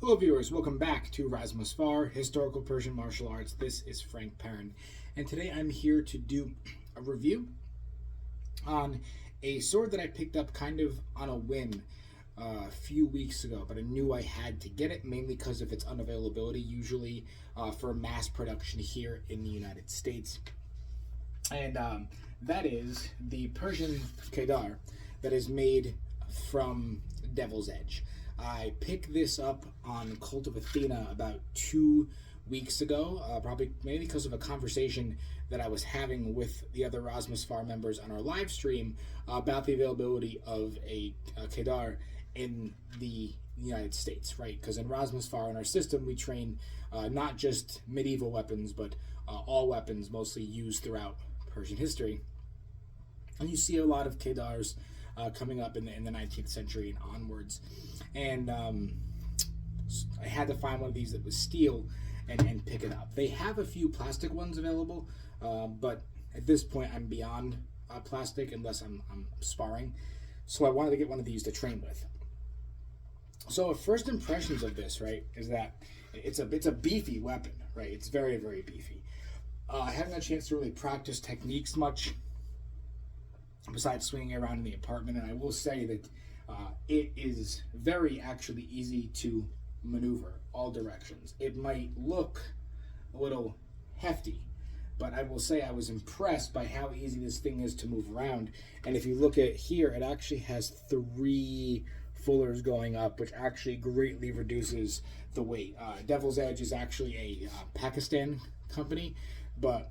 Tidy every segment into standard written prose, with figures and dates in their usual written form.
Hello viewers, welcome back to Rasmus Far, Historical Persian Martial Arts. This is Frank Perrin, and today I'm here to do a review on a sword that I picked up kind of on a whim a few weeks ago, but I knew I had to get it, mainly because of its unavailability, usually for mass production here in the United States. And that is the Persian Qadare that is made from Devil's Edge. I picked this up on Cult of Athena about 2 weeks ago, probably maybe because of a conversation that I was having with the other Rasmus Far members on our live stream about the availability of a Qadare in the United States, right? Because in Rasmus Far, in our system, we train not just medieval weapons, but all weapons mostly used throughout Persian history. And you see a lot of Qadares coming up in the 19th century and onwards. And I had to find one of these that was steel and pick it up. They have a few plastic ones available, but at this point I'm beyond plastic unless I'm sparring. So I wanted to get one of these to train with. So first impressions of this, right, is that it's a beefy weapon, right? It's very, very beefy. I haven't had a chance to really practice techniques much besides swinging around in the apartment, and I will say that it is very actually easy to maneuver all directions. It might look a little hefty, but I will say I was impressed by how easy this thing is to move around. And if you look at here, it actually has 3 fullers going up, which actually greatly reduces the weight. Devil's Edge is actually a Pakistan company, but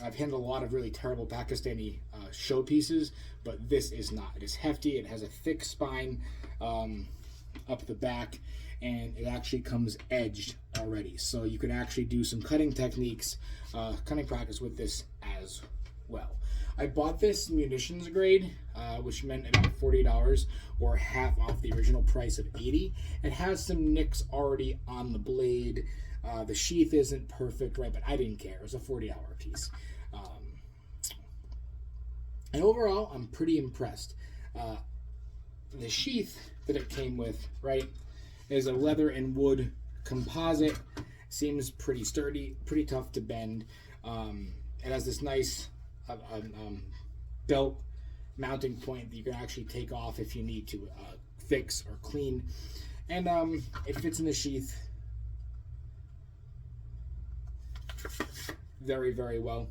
I've handled a lot of really terrible Pakistani showpieces, but this is not. It is hefty. It has a thick spine up the back, and it actually comes edged already. So you can actually do some cutting techniques, cutting practice with this as well. I bought this munitions grade, which meant about $40 or half off the original price of $80. It has some nicks already on the blade. The sheath isn't perfect, right? But I didn't care. It was a $40 piece. And overall, I'm pretty impressed. The sheath that it came with, right, is a leather and wood composite. Seems pretty sturdy, pretty tough to bend. It has this nice belt mounting point that you can actually take off if you need to fix or clean. And it fits in the sheath very, very well.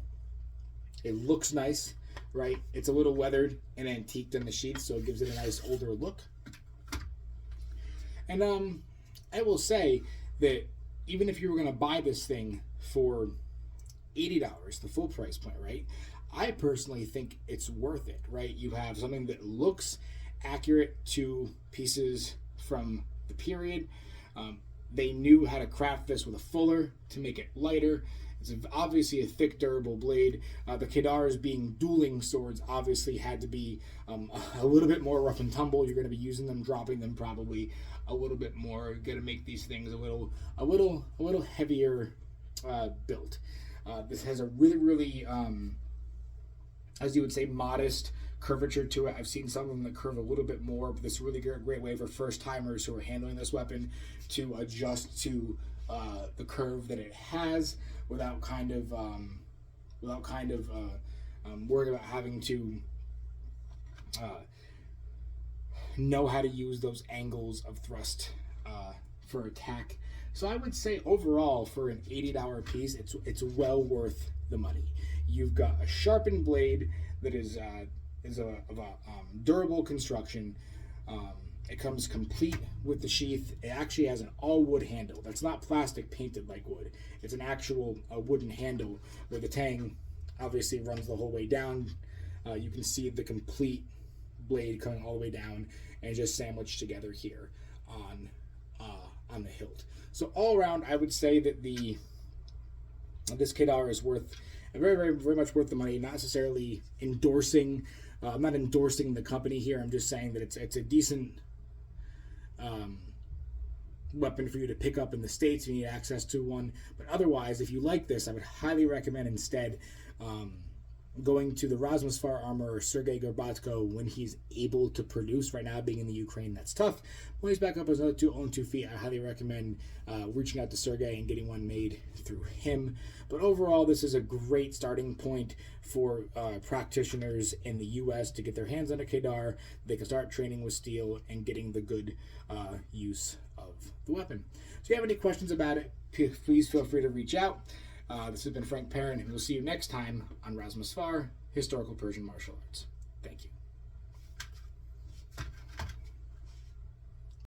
It looks nice, right? It's a little weathered and antiqued in the sheath, so it gives it a nice older look. And I will say that even if you were going to buy this thing for $80, the full price point, right? I personally think it's worth it, right? You have something that looks accurate to pieces from the period. They knew how to craft this with a fuller to make it lighter. It's obviously a thick, durable blade. The Qadares, being dueling swords, obviously had to be a little bit more rough and tumble. You're going to be using them, dropping them probably a little bit more. You're going to make these things a little heavier built. This has a really, really, as you would say, modest curvature to it. I've seen some of them that curve a little bit more, but this is a really great way for first timers who are handling this weapon to adjust to the curve that it has without kind of worrying about having to know how to use those angles of thrust for attack. So I would say overall, for an $80 piece, it's well worth the money. You've got a sharpened blade that is of a durable construction. It comes complete with the sheath. It actually has an all wood handle. That's not plastic painted like wood. It's an actual wooden handle where the tang obviously runs the whole way down. You can see the complete blade coming all the way down and just sandwiched together here on the hilt. So all around, I would say that this Qadare is worth very, very, very much worth the money. Not necessarily endorsing. I'm not endorsing the company here. I'm just saying that it's a decent weapon for you to pick up in the States if you need access to one. But otherwise, if you like this, I would highly recommend instead going to the Razmusfar armor, Sergei Gorbatko, when he's able to produce. Right now, being in the Ukraine, that's tough. When he's back up as another on 2 feet, I highly recommend reaching out to Sergei and getting one made through him. But overall, this is a great starting point for practitioners in the U.S. to get their hands on a Qadare. They can start training with steel and getting the good use of the weapon. So if you have any questions about it, please feel free to reach out. This has been Frank Perrin, and we'll see you next time on Razmusfar, Historical Persian Martial Arts. Thank you.